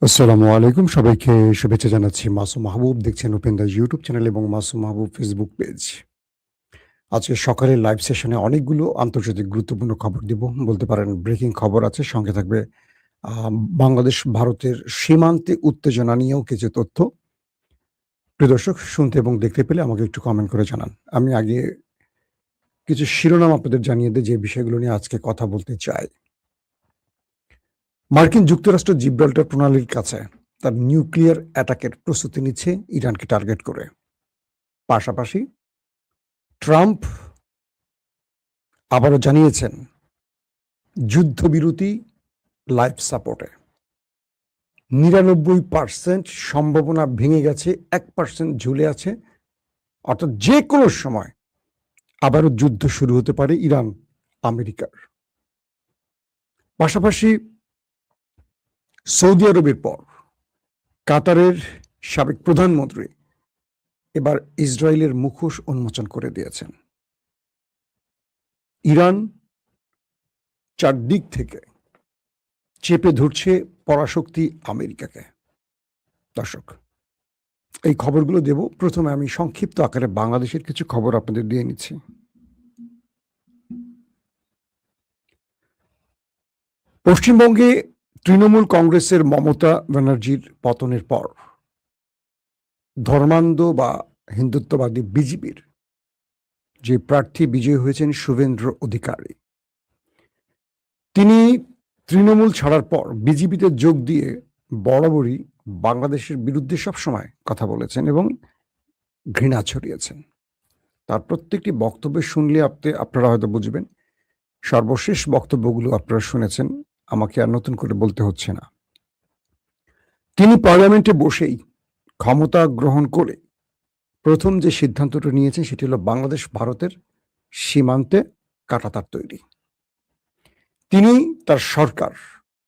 আসসালামু আলাইকুম, সবাইকে শুভেচ্ছা জানাচ্ছি। মাসুম মাহবুব দেখছেন ওপেন দ্য ইউটিউব চ্যানেল এবং মাসুম মাহবুব ফেসবুক পেজ। আজকে সকালের লাইভ সেশনে অনেকগুলো আন্তর্জাতিক গুরুত্বপূর্ণ খবর দিব। বলতে পারেন ব্রেকিং খবর আছে। সঙ্গে থাকবে আ বাংলাদেশ ভারতের সীমান্তে উত্তেজনা নিয়েও কিছু তথ্য। প্রিয় দর্শক, শুনতে এবং দেখতে পেলে আমাকে একটু কমেন্ট করে জানান। আমি আগে কিছু শিরোনাম আপনাদের জানিয়ে দেই যে বিষয়গুলো নিয়ে আজকে কথা বলতে চাই। মার্কিন যুক্তরাষ্ট্র জিব্রাল্টার প্রণালীর কাছে তার নিউক্লিয়ার অ্যাটাকের প্রস্তুতি নিচ্ছে ইরানকে টার্গেট করে। পাশাপাশি ট্রাম্প আবারও জানিয়েছেন যুদ্ধবিরতি লাইফ সাপোর্টে ৯৯% সম্ভাবনা ভেঙে গেছে, 1% ঝুলে আছে। অর্থাৎ যে কোনো সময় আবারও যুদ্ধ শুরু হতে পারে ইরান আমেরিকার। পাশাপাশি সৌদি আরবের পর কাতারের সাবেক প্রধানমন্ত্রী এবার ইসরায়েলের মুখোশ উন্মোচন করে দিয়েছেন। ইরান চারদিক থেকে চেপে ধরছে পরাশক্তি আমেরিকাকে। দর্শক, এই খবরগুলো দেব। প্রথমে আমি সংক্ষিপ্ত আকারে বাংলাদেশের কিছু খবর আপনাদের দিয়ে নিচ্ছি। পশ্চিমবঙ্গে তৃণমূল কংগ্রেসের মমতা ব্যানার্জির পতনের পর ধর্মান্ধ বা হিন্দুত্ববাদী বিজেপির যে প্রার্থী বিজয়ী হয়েছেন শুভেন্দ্র অধিকারী, তিনি তৃণমূল ছাড়ার পর বিজেপিতে যোগ দিয়ে বরাবরই বাংলাদেশের বিরুদ্ধে সবসময় কথা বলেছেন এবং ঘৃণা ছড়িয়েছেন। তার প্রত্যেকটি বক্তব্য শুনলে আপনারা হয়তো বুঝবেন। সর্বশেষ বক্তব্যগুলো আপনারা শুনেছেন, আমাকে আর নতুন করে বলতে হচ্ছে না। তিনি পার্লামেন্টে বসেই ক্ষমতা গ্রহণ করে প্রথম যে সিদ্ধান্তটা নিয়েছেন সেটি হলো বাংলাদেশ ভারতের সীমান্তে কাঁটাতার তৈরি। তিনি তার সরকার,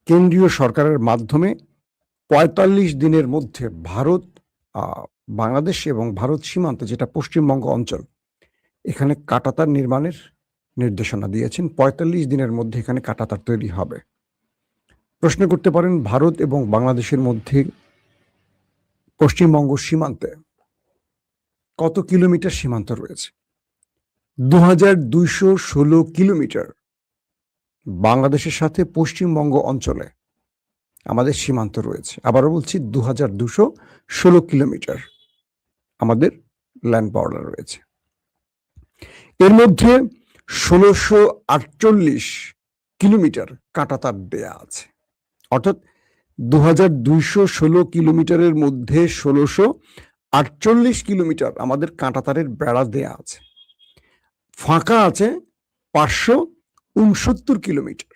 কেন্দ্রীয় সরকারের মাধ্যমে ৪৫ দিনের মধ্যে বাংলাদেশ এবং ভারত সীমান্তে, যেটা পশ্চিমবঙ্গ অঞ্চল, এখানে কাঁটাতার নির্মাণের নির্দেশনা দিয়েছেন। ৪৫ দিনের মধ্যে এখানে কাঁটাতার তৈরি হবে। প্রশ্ন করতে পারেন, ভারত এবং বাংলাদেশের মধ্যে পশ্চিমবঙ্গ সীমান্তে কত কিলোমিটার সীমান্ত রয়েছে? ২,২১৬ কিলোমিটার বাংলাদেশের সাথে পশ্চিমবঙ্গ অঞ্চলে আমাদের সীমান্ত রয়েছে। আবারও বলছি, ২,২১৬ কিলোমিটার আমাদের ল্যান্ড বর্ডার রয়েছে। এর মধ্যে ১৬৪৮ কিলোমিটার কাঁটাতার দেয়া আছে। অর্থাৎ ২,২১৬ কিলোমিটারের মধ্যে ১৬৪৮ কিলোমিটার আমাদের কাঁটাতারের বেড়া দেয়া আছে। ফাঁকা আছে ৫৬৯ কিলোমিটার।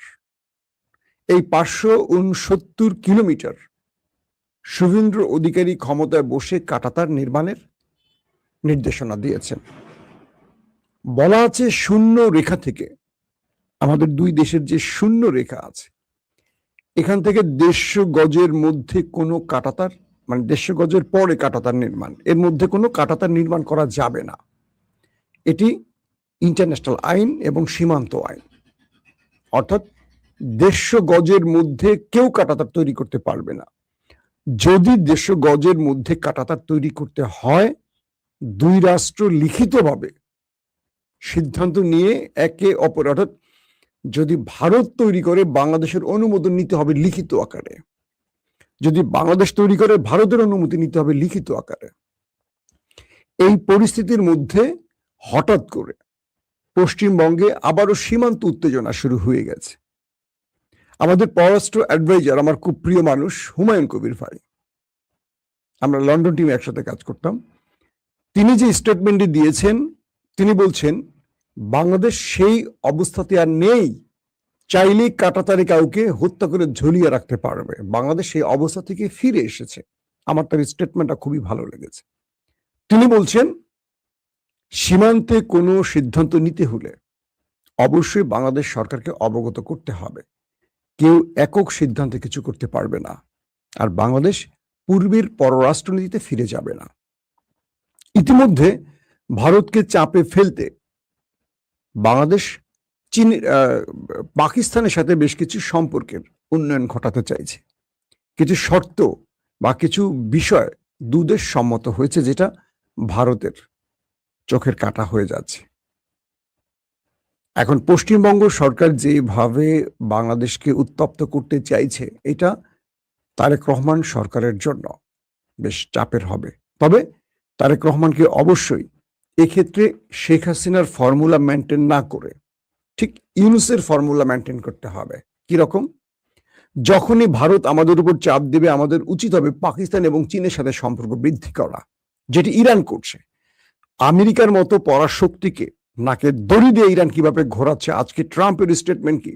এই ৫৬৯ কিলোমিটার শুভেন্দ্র অধিকারী ক্ষমতায় বসে কাঁটাতার নির্মাণের নির্দেশনা দিয়েছেন। বলা আছে শূন্য রেখা থেকে, আমাদের দুই দেশের যে শূন্য রেখা আছে, এখান থেকে ১৫০ গজের মধ্যে কোনো কাঁটাতার, মানে ১৫০ গজের পরে কাঁটাতার নির্মাণ, এর মধ্যে কোনো কাঁটাতার নির্মাণ করা যাবে না। এটি ইন্টারন্যাশনাল আইন এবং সীমান্ত আইন। অর্থাৎ ১৫০ গজের মধ্যে কেউ কাঁটাতার তৈরি করতে পারবে না। যদি ১৫০ গজের মধ্যে কাঁটাতার তৈরি করতে হয়, দুই রাষ্ট্র লিখিতভাবে সিদ্ধান্ত নিয়ে একে অপর, অর্থাৎ যদি ভারত তৈরি করে বাংলাদেশের অনুমোদন নিতে হবে লিখিত আকারে, যদি বাংলাদেশ তৈরি করে ভারতের অনুমতি নিতে হবে লিখিত আকারে। এই পরিস্থিতির মধ্যে হঠাৎ করে পশ্চিমবঙ্গে আবারও সীমান্ত উত্তেজনা শুরু হয়ে গেছে। আমাদের পররাষ্ট্র অ্যাডভাইজার, আমার খুব প্রিয় মানুষ হুমায়ুন কবির ভাই, আমরা লন্ডন টিমে একসাথে কাজ করতাম, তিনি যে স্টেটমেন্টটি দিয়েছেন, তিনি বলছেন বাংলাদেশ সেই অবস্থাতে আর নেই, চাইলেই কাঁটাতারে কাউকে হত্যা করে ঝুলিয়ে রাখতে পারবে। বাংলাদেশ সেই অবস্থা থেকে ফিরে এসেছে। আমার তার স্টেটমেন্টটা খুবই ভালো লেগেছে। তিনি বলছেন সীমান্তে কোনো সিদ্ধান্ত নিতে হলে অবশ্যই বাংলাদেশ সরকারকে অবগত করতে হবে। কেউ একক সিদ্ধান্তে কিছু করতে পারবে না, আর বাংলাদেশ পূর্বের পররাষ্ট্রনীতিতে ফিরে যাবে না। ইতিমধ্যে ভারতকে চাপে ফেলতে বাংলাদেশ পাকিস্তানের সাথে বেশ কিছু সম্পর্কের উন্নয়ন ঘটাতে চাইছে, কিছু শর্ত বা কিছু বিষয় দুদেশ সম্মত হয়েছে, যেটা ভারতের চোখের কাঁটা হয়ে যাচ্ছে। এখন পশ্চিমবঙ্গ সরকার যেভাবে বাংলাদেশকে উত্তপ্ত করতে চাইছে, এটা তারেক রহমান সরকারের জন্য বেশ চাপের হবে। তবে তারেক রহমানকে অবশ্যই এক্ষেত্রে শেখ হাসিনার ফর্মুলা মেনটেন না করে ঠিক ইউনূসের ফর্মুলা মেনটেন করতে হবে। কিরকম? যখনই ভারত আমাদের উপর চাপ দেবে, আমাদের উচিত হবে পাকিস্তান এবং চীনের সাথে সম্পর্ক বৃদ্ধি করা, যেটি ইরান করছে। আমেরিকার মতো পরাশক্তিকে নাকে দড়ি দিয়ে ইরান কিভাবে ঘোরাচ্ছে, আজকে ট্রাম্পের স্টেটমেন্ট কি?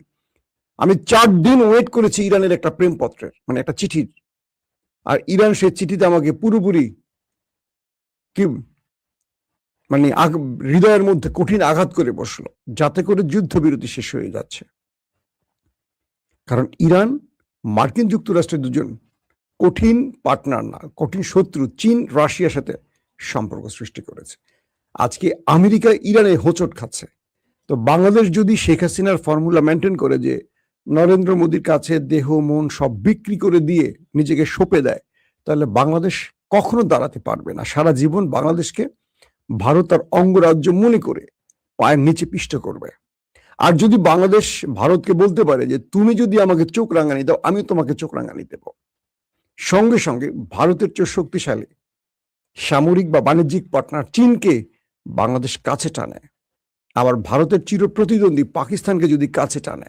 আমি 4 দিন ওয়েট করেছি ইরানের একটা প্রেমপত্রের, মানে একটা চিঠির, আর ইরান সে চিঠিতে আমাকে পুরোপুরি কি মানে হৃদয়ের মধ্যে কঠিন আঘাত করে বসলো, যাতে করে যুদ্ধবিরতি শেষ হয়ে যাচ্ছে। কারণ ইরান মার্কিন যুক্তরাষ্ট্রের দুজন কঠিন পার্টনার না, কঠিন শত্রু চীন রাশিয়ার সাথে সম্পর্ক সৃষ্টি করেছে। আজকে আমেরিকা ইরানে হোঁচট খাচ্ছে। তো বাংলাদেশ যদি শেখ হাসিনার ফর্মুলা মেনটেন করে যে নরেন্দ্র মোদীর কাছে দেহ মন সব বিক্রি করে দিয়ে নিজেকে সঁপে দেয়, তাহলে বাংলাদেশ কখনো দাঁড়াতে পারবে না। সারা জীবন বাংলাদেশকে ভারত তার অঙ্গরাজ্য মনে করে পায়ের নিচে পিষ্ট করবে। আর যদি বাংলাদেশ ভারতকে বলতে পারে যে তুমি যদি আমাকে চোখ রাঙানি দাও, আমি তোমাকে চোখ রাঙানি দেব, সঙ্গে সঙ্গে ভারতের চেয়ে শক্তিশালী সামরিক বা বাণিজ্যিক পার্টনার চীনকে বাংলাদেশ কাছে টানে, আবার ভারতের চির প্রতিদ্বন্দ্বী পাকিস্তানকে যদি কাছে টানে,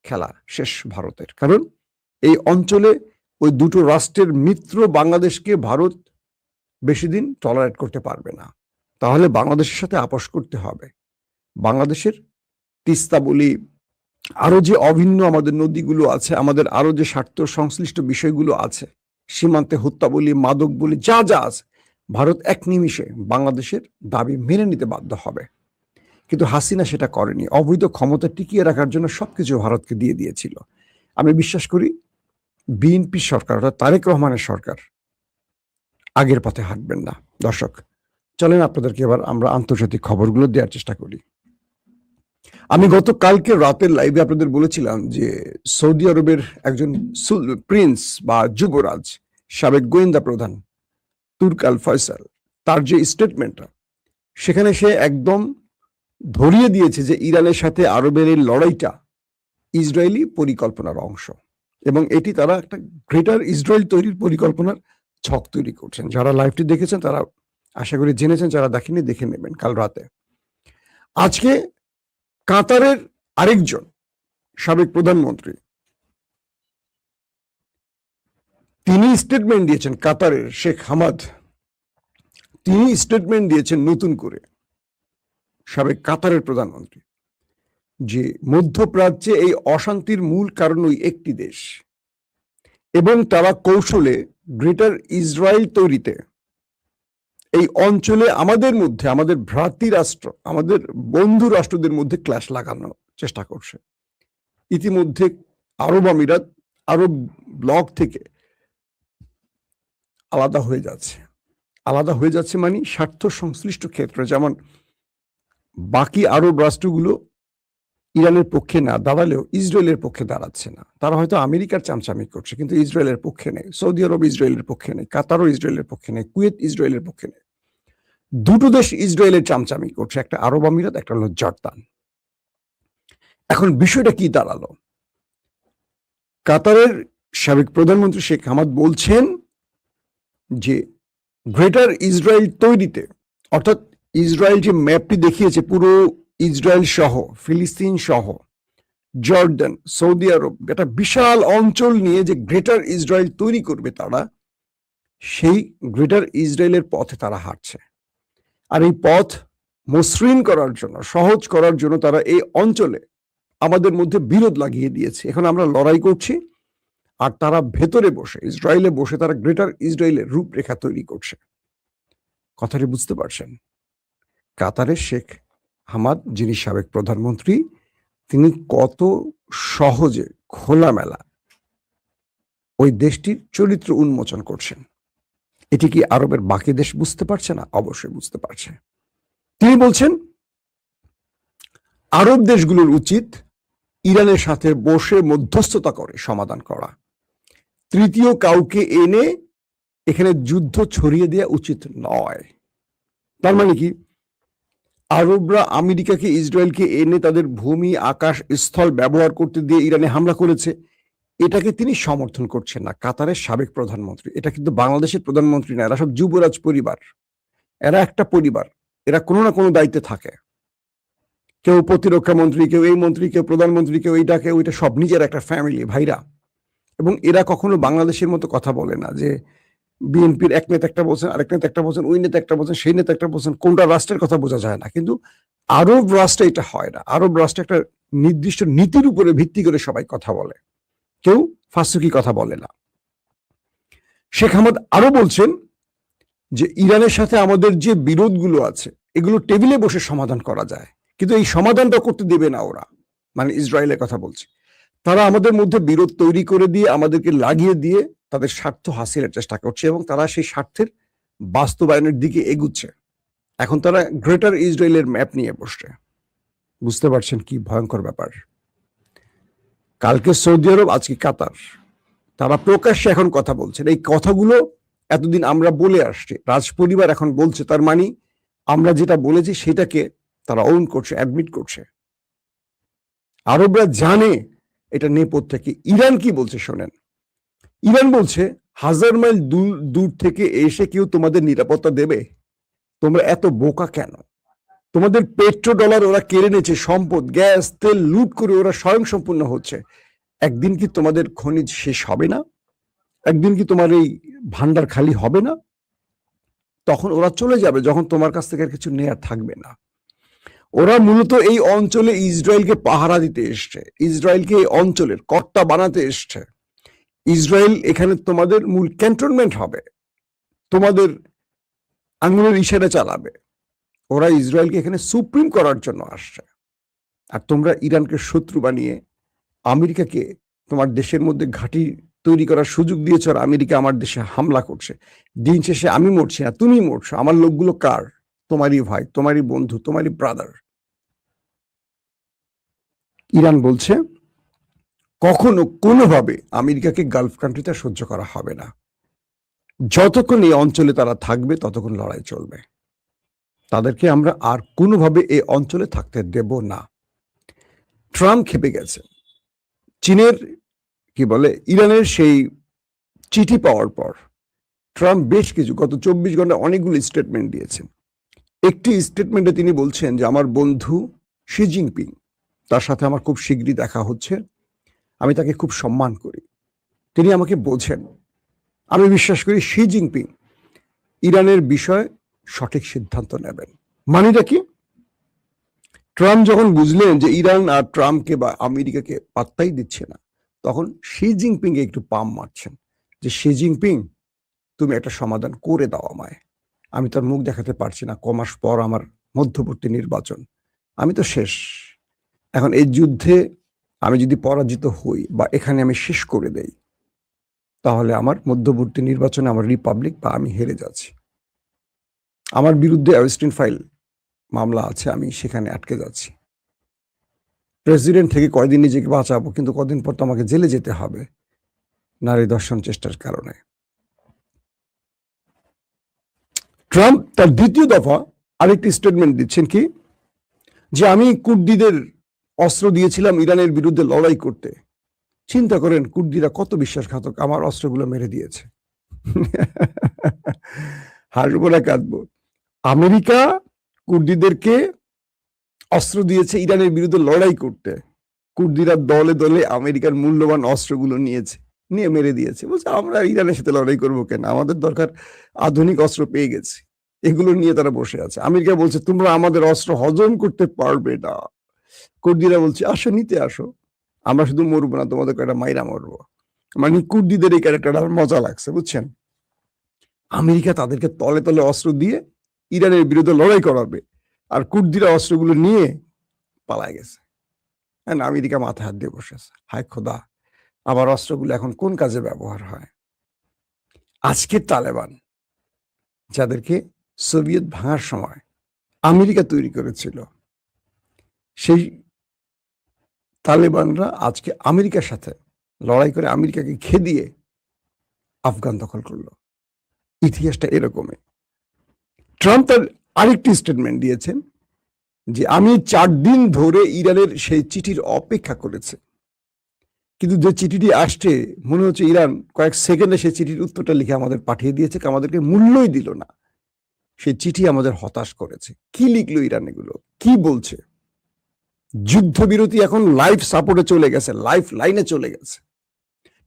খেলা শেষ ভারতের। কারণ এই অঞ্চলে ওই দুটো রাষ্ট্রের মিত্র বাংলাদেশকে ভারত বেশি দিন টলারেট করতে পারবে না। তাহলে বাংলাদেশের সাথে আপোষ করতে হবে। বাংলাদেশের তিস্তা বলি, আরো যে অভিন্ন আমাদের নদীগুলো আছে, আমাদের আরো যে স্বার্থ সংশ্লিষ্ট বিষয়গুলো আছে, সীমান্তে হত্যা বলি, মাদক বলি, যা যা আছে, ভারত এক নিমিষে বাংলাদেশের দাবি মেনে নিতে বাধ্য হবে। কিন্তু হাসিনা সেটা করেনি। অবৈধ ক্ষমতা টিকিয়ে রাখার জন্য সবকিছু ভারতকে দিয়ে দিয়েছিল। আমি বিশ্বাস করি বিএনপি সরকার, অর্থাৎ তারেক রহমানের সরকার আগের পথে হাঁটবেন না। দর্শক, চলেন আপনাদেরকে এবার আমরা আন্তর্জাতিক খবরগুলো দেওয়ার চেষ্টা করি। আমি গতকালকে রাতের লাইভে আপনাদের বলেছিলাম যে সৌদি আরবের একজন প্রিন্স বা যুবরাজ, সাবেক গোয়েন্দা প্রধান তুর্ক আল ফয়সাল, তার যে স্টেটমেন্টটা, সেখানে সে একদম ধরিয়ে দিয়েছে যে ইরানের সাথে আরবের এই লড়াইটা ইসরায়েলি পরিকল্পনার অংশ, এবং এটি তারা একটা গ্রেটার ইসরায়েল তৈরির পরিকল্পনার ছক তৈরি করছেন। যারা লাইভটি দেখেছেন তারা আশা করি জেনেছেন, যারা দেখেনি দেখে নেবেন কাল রাতে। আজকে কাতারের আরেকজন সাবেক প্রধানমন্ত্রী তিনি স্টেটমেন্ট দিয়েছেন, কাতারের শেখ হামাদ, তিনি স্টেটমেন্ট দিয়েছেন নতুন করে, সাবেক কাতারের প্রধানমন্ত্রী, যে মধ্যপ্রাচ্যে এই অশান্তির মূল কারণ ওই একটি দেশ, এবং তারা কৌশলে গ্রেটার ইসরায়েল তৈরিতে এই অঞ্চলে আমাদের মধ্যে, আমাদের ভ্রাতৃ রাষ্ট্র, আমাদের বন্ধু রাষ্ট্রদের মধ্যে ক্ল্যাশ লাগানোর চেষ্টা করছে। ইতিমধ্যে আরব আমিরাত আরব ব্লক থেকে আলাদা হয়ে যাচ্ছে মানে স্বার্থ সংশ্লিষ্ট ক্ষেত্রে, যেমন বাকি আরব রাষ্ট্রগুলো ইরানের পক্ষে না দাঁড়ালেও ইসরায়েলের পক্ষে দাঁড়াচ্ছে না। তারা হয়তো আমেরিকার চামচামি করছে, কিন্তু ইসরায়েলের পক্ষে নেই। সৌদি আরব ইসরায়েলের পক্ষে নেই, কাতারও ইসরায়েলের পক্ষে নেই, কুয়েত ইসরায়েলের পক্ষে নেই। দুটো দেশ ইসরায়েলের চামচামি করছে, একটা আরব আমিরাত, একটা হলো জর্দান। এখন বিষয়টা কি দাঁড়ালো? কাতারের সাবেক প্রধানমন্ত্রী শেখ হামাদ বলছেন যে গ্রেটার ইসরায়েল তৈরিতে, অর্থাৎ ইসরায়েল যে ম্যাপটি দেখিয়েছে, পুরো ইসরায়েল সহ, ফিলিস্তিন সহ, জর্ডান, সৌদি আরব, একটা বিশাল অঞ্চল নিয়ে যে গ্রেটার ইসরায়েল তৈরি করবে তারা, সেই গ্রেটার ইসরায়েলের পথে তারা হাঁটছে। আর এই পথ মসৃণ করার জন্য, সহজ করার জন্য তারা এই অঞ্চলে আমাদের মধ্যে বিরোধ লাগিয়ে দিয়েছে। এখন আমরা লড়াই করছি, আর তারা ভেতরে বসে, ইসরায়েলে বসে তারা গ্রেটার ইসরায়েলের রূপরেখা তৈরি করছে। কথাটি বুঝতে পারছেন? কাতারের শেখ হামাদ, যিনি সাবেক প্রধানমন্ত্রী, তিনি কত সহজে খোলামেলা ওই দেশটির চরিত্র উন্মোচন করছেন। এটি কি আরবের বাকি দেশ বুঝতে পারছে না? অবশ্যই বুঝতে পারছে। তিনি বলছেন আরব দেশগুলোর উচিত ইরানের সাথে বসে মধ্যস্থতা করে সমাধান করা। তৃতীয় কাউকে এনে এখানে যুদ্ধ ছড়িয়ে দেওয়া উচিত নয়। তার মানে কি, আরবরা আমেরিকাকে ইসরায়েলকে এনে তাদের ভূমি আকাশ স্থল ব্যবহার করতে দিয়ে ইরানে হামলা করেছে, এটাকে তিনি সমর্থন করছেন না। কাতারের সাবেক প্রধানমন্ত্রী, এটা কিন্তু বাংলাদেশের প্রধানমন্ত্রী না, এরা সব যুবরাজ পরিবার, এরা একটা পরিবার, এরা কোনো না কোনো দায়িত্বে থাকে। কেউ প্রতিরক্ষা মন্ত্রী, কেউ এই মন্ত্রী, কেউ প্রধানমন্ত্রী, কেউ এইটা কেউ ওইটা, সব নিজের একটা ফ্যামিলি, ভাইরা। এবং এরা কখনো বাংলাদেশের মতো কথা বলে না যে বিএনপির এক নেতা একটা বলছেন, আরেক নেতা একটা বলছেন, ওই নেতা একটা বলছেন, সেই নেতা একটা বলছেন, কোনটা রাষ্ট্রের কথা বোঝা যায় না। কিন্তু আরব রাষ্ট্রে এটা হয় না। আরব রাষ্ট্রে একটা নির্দিষ্ট নীতির উপরে ভিত্তি করে সবাই কথা বলে, কেউ ফাঁসুকি কথা বলে না। শেখ হামাদ আরো বলছেন যে ইরানের সাথে আমাদের যে বিরোধগুলো আছে এগুলো টেবিলে বসে সমাধান করা যায়, কিন্তু এই সমাধানটা করতে দেবে না ওরা, মানে ইসরায়েলের কথা বলছে। তারা আমাদের মধ্যে বিরোধ তৈরি করে দিয়ে আমাদেরকে লাগিয়ে দিয়ে তাদের স্বার্থ হাসিলের চেষ্টা করছে এবং তারা সেই স্বার্থের বাস্তবায়নের দিকে এগুচ্ছে। এখন তারা গ্রেটার ইসরায়েলের ম্যাপ নিয়ে বসছে। বুঝতে পারছেন কি ভয়ঙ্কর ব্যাপার? কালকে সৌদি আরব, আজকে কাতার, তারা প্রকাশ্যে এখন কথা বলছেন। এই কথাগুলো এতদিন আমরা বলে আসছি, রাজ পরিবার এখন বলছে, তার মানে আমরা যেটা বলেছি সেটাকে তারা ওন করছে, অ্যাডমিট করছে। আরবরা জানে এটা নেপথ্যে কি। ইরান কি বলছে শোনেন। ইরান বলছে 1000 মাইল দূর থেকে এসে কেউ তোমাদের নিরাপত্তা দেবে? তোমরা এত বোকা কেন? তোমাদের পেট্রো ডলার ওরা কেড়ে নিয়েছে, সম্পদ গ্যাস তেল লুট করে ওরা স্বয়ংসম্পূর্ণ হচ্ছে। একদিন কি তোমাদের খনিজ শেষ হবে না? একদিন কি তোমার এই ভান্ডার খালি হবে না? তখন ওরা চলে যাবে, যখন তোমার কাছ থেকে আর কিছু নেয়ার থাকবে না। ওরা মূলত এই অঞ্চলে ইসরায়েলকে পাহারা দিতে এসছে, ইসরায়েলকে এই অঞ্চলের কর্তা বানাতে এসছে। ইসরায়েল এখানে তোমাদের মূল ক্যান্টনমেন্ট হবে, তোমাদের আঙুলের ইশারা চালাবে। ওরা ইসরায়েলকে এখানে সুপ্রিম করার জন্য আসছে। আর তোমরা ইরানকে শত্রু বানিয়ে আমেরিকাকে তোমার দেশের মধ্যে ঘাঁটি তৈরি করার সুযোগ দিয়েছ, আর আমেরিকা আমার দেশে হামলা করছে। দিন শেষে আমি মরছি না, তুমি মরছো। আমার লোকগুলো কার? তোমারই ভাই, তোমারই বন্ধু, তোমারই ব্রাদার। ইরান বলছে কখনো কোনোভাবে আমেরিকাকে গালফ কান্ট্রিতে সহ্য করা হবে না। যতক্ষণ এই অঞ্চলে তারা থাকবে ততক্ষণ লড়াই চলবে। তাদেরকে আমরা আর কোনোভাবে এই অঞ্চলে থাকতে দেব না। ট্রাম্প খেপে গেছে। চীনের কি বলে, ইরানের সেই চিঠি পাওয়ার পর ট্রাম্প বেশ কিছু, গত 24 ঘন্টা অনেকগুলো স্টেটমেন্ট দিয়েছেন। একটি স্টেটমেন্টে তিনি বলছেন যে আমার বন্ধু শি জিনপিং, তার সাথে আমার খুব শীঘ্রই দেখা হচ্ছে, আমি তাকে খুব সম্মান করি, তিনি আমাকে বোঝেন। আমি বিশ্বাস করি শি জিনপিং ইরানের বিষয়ে সঠিক সিদ্ধান্ত নেবেন। মানেটা কি? ট্রাম্প যখন বুঝলেন যে ইরান আর ট্রাম্পকে বা আমেরিকাকে পাত্তাই দিচ্ছে না, তখন শি জিনপিং এ একটু পাম মারছেন যে শি জিনপিং তুমি একটা সমাধান করে দাও আমায়। আমি তার মুখ দেখাতে পারছি না, কমাস পর আমার মধ্যবর্তী নির্বাচন, আমি তো শেষ। এখন এই যুদ্ধে আমি যদি পরাজিত হই বা এখানে আমি শেষ করে দেই, তাহলে আমার মধ্যবর্তী নির্বাচনে আমার রিপাবলিক বা আমি হেরে যাচ্ছি। আমার বিরুদ্ধে অ্যারেস্টিং ফাইল মামলা আছে, আমি সেখানে আটকে যাচ্ছি। প্রেসিডেন্ট থেকে কয়দিন নিজেকে বাঁচাবো, কিন্তু কদিন পর তো আমাকে জেলে যেতে হবে নারী দর্শন চেষ্টার কারণে। ট্রাম্প তার দ্বিতীয় দফা আরেকটি স্টেটমেন্ট দিচ্ছেন কি, যে আমি কুর্দিদের অস্ত্র দিয়েছিলাম ইরানের বিরুদ্ধে লড়াই করতে। চিন্তা করেন কুর্দিরা কত বিশ্বাসঘাতক, আমার অস্ত্রগুলো মেরে দিয়েছে। হাসবো না কাঁদবো? আমেরিকা কুর্দিদেরকে অস্ত্র দিয়েছে ইরানের বিরুদ্ধে লড়াই করতে, কুর্দিরা দলে দলে আমেরিকার মূল্যবান অস্ত্রগুলো নিয়েছে, নিয়ে মেরে দিয়েছে। বলছে আমরা ইরানের সাথে লড়াই করবো কেন, আমাদের দরকার আধুনিক অস্ত্র পেয়ে গেছি। এগুলো নিয়ে তারা বসে আছে। আমেরিকা বলছে তোমরা আমাদের অস্ত্র হজম করতে পারবে না। কুর্দিরা বলছে আসো, নিতে আসো, আমরা শুধু মরবো না, তোমাদের একটা মাইরা মরবো। মানে কুর্দিদের এই ক্যারেক্টারটা মজা লাগছে, বুঝছেন? আমেরিকা তাদেরকে তলে তলে অস্ত্র দিয়ে ইরানের বিরুদ্ধে লড়াই করাবে, আর কুর্দিরা অস্ত্রগুলো নিয়ে পালায় গেছে। আমেরিকা মাথায় হাত দিয়ে বসেছে, হায় খোদা, আবার অস্ত্রগুলো এখন কোন কাজে ব্যবহার হয়? আজকে তালেবান, যাদেরকে সোভিয়েত ভাঙার সময় আমেরিকা তৈরি করেছিল, সেই তালেবানরা আজকে আমেরিকার সাথে লড়াই করে আমেরিকাকে খেদিয়ে আফগান দখল করলো। ইতিহাসটা এরকমই। ট্রাম্প তার আরেকটি স্টেটমেন্ট দিয়েছেন যে আমি 4 দিন ধরে ইরানের সেই চিঠির অপেক্ষা করেছি, কিন্তু যে চিঠিটি আসছে মনে হচ্ছে ইরান কয়েক সেকেন্ডে সেই চিঠির উত্তরটা লিখে আমাদের পাঠিয়ে দিয়েছে, আমাদেরকে মূল্যই দিল না। সেই চিঠি আমাদের হতাশ করেছে। কি লিখলো ইরান, এগুলো কি বলছে? যুদ্ধবিরতি এখন লাইফ সাপোর্টে চলে গেছে, লাইফ লাইনে চলে গেছে।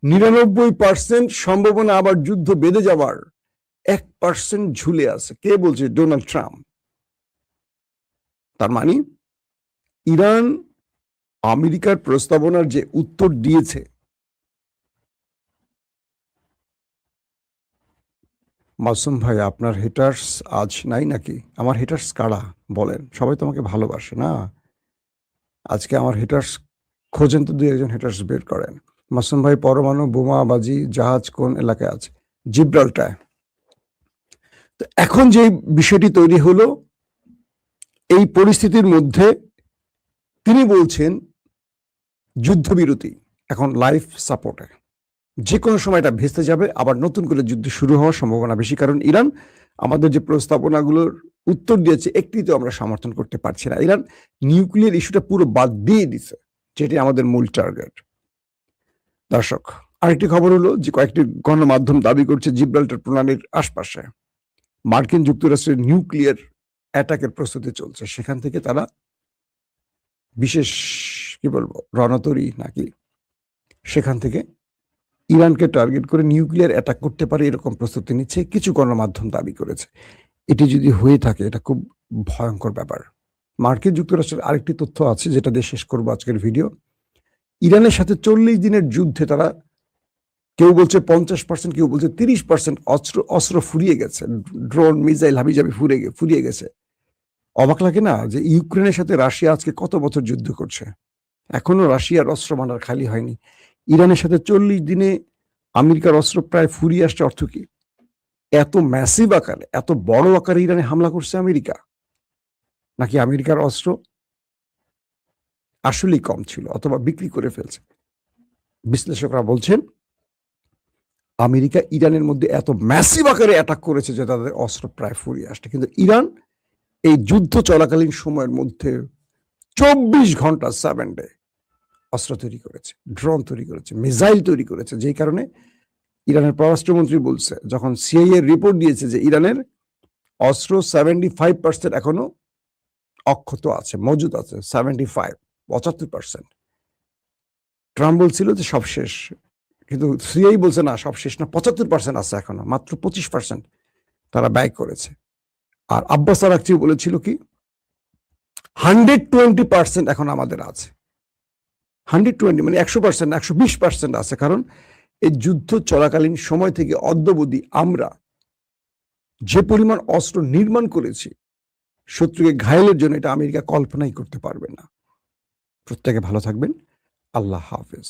99% সম্ভাবনা আবার যুদ্ধ বেঁধে যাবার, 1% ঝুলে আছে। কে বলছে? Donald Trump. তার মানে ইরান আমেরিকার প্রস্তাবনার যে উত্তর দিয়েছে, মাসুম ভাই আপনার হেটার্স আজ নাই নাকি? আমার হেটার্স কারা বলেন? সবাই তো আমাকে ভালোবাসে না। আজকে আমার হেটার্স খোঁজেন তো, 2-1 হেটার্স বের করেন। মাসুম ভাই পরমাণু বোমাবাজি জাহাজ কোন এলাকায় আছে? জিব্রাল্টারে। তো এখন যে বিষয়টি তৈরি হলো, এই পরিস্থিতির মধ্যে তিনি বলছেন যুদ্ধবিরতি এখন লাইফ সাপোর্টে, যে কোনো সময় এটা ভেস্তে যাবে, আবার নতুন করে যুদ্ধ শুরু হওয়ার সম্ভাবনা বেশি। কারণ ইরান আমাদের যে প্রস্তাবনাগুলোর উত্তর দিয়েছে একটি তো আমরা সমর্থন করতে পারছি না। ইরান নিউক্লিয়ার ইস্যুটা পুরো বাদ দিয়ে দিছে, যেটি আমাদের মূল টার্গেট। দর্শক, আরেকটি খবর হলো যে কয়েকটি গণমাধ্যম দাবি করছে জিব্রাল্টার প্রণালীর আশপাশে মার্কিন যুক্তরাষ্ট্রের নিউক্লিয়ার অ্যাটাকের প্রস্তুতি চলছে। সেখান থেকে তারা বিশেষ কি বলবো রণতরী নাকি, সেখান থেকে ইরানকে টার্গেট করে নিউক্লিয়ার অ্যাটাক করতে পারে এরকম প্রস্তুতি নিচ্ছে, কিছু গণমাধ্যম দাবি করেছে। এটি যদি হয়ে থাকে এটা খুব ভয়ঙ্কর ব্যাপার। মার্কিন যুক্তরাষ্ট্রের আরেকটি তথ্য আছে যেটা দিয়ে শেষ করবো আজকের ভিডিও। ইরানের সাথে 40 দিনের যুদ্ধে তারা, কেউ বলছে 50%, কেউ বলছে 30% অস্ত্র ফুরিয়ে গেছে, ড্রোন মিসাইল হাবিজাবি ফুরিয়ে গেছে। অবাক লাগে না যে ইউক্রেনের সাথে রাশিয়া আজকে কত বছর যুদ্ধ করছে, এখনো রাশিয়ার অস্ত্র ভান্ডার খালি হয়নি। ইরানের সাথে 40 দিনে আমেরিকার অস্ত্র প্রায় ফুরিয়ে আসছে। অর্থ কি? এত ম্যাসিভ আকারে, এত বড় আকারে ইরানে হামলা করছে আমেরিকা, নাকি আমেরিকার অস্ত্র আসলেই কম ছিল অথবা বিক্রি করে ফেলছে? বিশ্লেষকরা বলছেন আমেরিকা ইরানের মধ্যে এত ম্যাসিভ আকারে অ্যাটাক করেছে যে তাদের অস্ত্র প্রায় ফুরিয়ে আসছে। কিন্তু ইরান এই যুদ্ধ চলাকালীন সময়ের মধ্যে 24 ঘন্টা 7 ডে অস্ত্র তৈরি করেছে, ড্রোন তৈরি করেছে, মিসাইল তৈরি করেছে। যেই কারণে ইরানের পররাষ্ট্রমন্ত্রী বলছে, যখন সিআইএ রিপোর্ট দিয়েছে যে ইরানের অস্ত্র 75% এখনো অক্ষত আছে, মজুদ আছে, 75%। ট্রাম্প বলছিল যে সব শেষ, কিন্তু সিআইএ বলছে না সব শেষ না, 75% আছে এখনো, মাত্র 25% তারা ব্যয় করেছে। আর আব্বাস আরাকচি বলেছিল কি 120% এখন আমাদের আছে। 120 মানে 100%, 120% আছে। কারণ এই যুদ্ধ চলাকালীন সময় থেকে অদ্যাবধি আমরা যে পরিমাণ অস্ত্র নির্মাণ করেছি শত্রুকে ঘায়েলের জন্য, এটা আমেরিকা কল্পনাই করতে পারবে না। প্রত্যেকে ভালো থাকবেন। আল্লাহ হাফেজ।